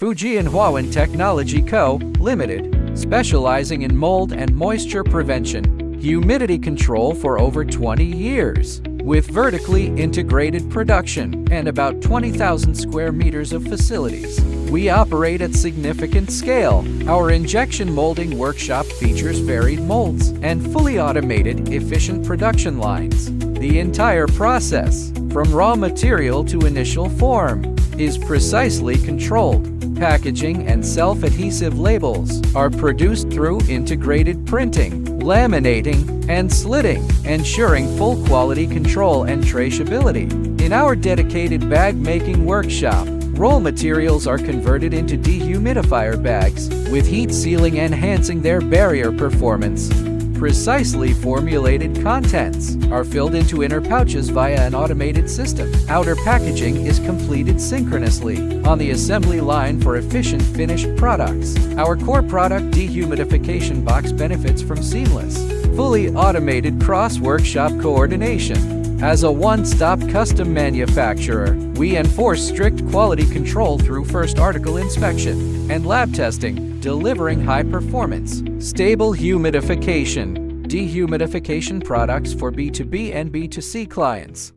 Fujian Huawin Technology Co., Limited, specializing in mold and moisture prevention, humidity control for over 20 years. With vertically integrated production and about 20,000 square meters of facilities, we operate at significant scale. Our injection molding workshop features varied molds and fully automated, efficient production lines. The entire process, from raw material to initial form, is precisely controlled. Packaging and self-adhesive labels are produced through integrated printing, laminating, and slitting, ensuring full quality control and traceability. In our dedicated bag-making workshop, roll materials are converted into dehumidifier bags, with heat sealing enhancing their barrier performance. Precisely formulated contents are filled into inner pouches via an automated system. Outer packaging is completed synchronously on the assembly line for efficient finished products. Our core product dehumidification box benefits from seamless, fully automated cross-workshop coordination. As a one-stop custom manufacturer, we enforce strict quality control through first article inspection and lab testing, delivering high performance, stable humidification, dehumidification products for B2B and B2C clients.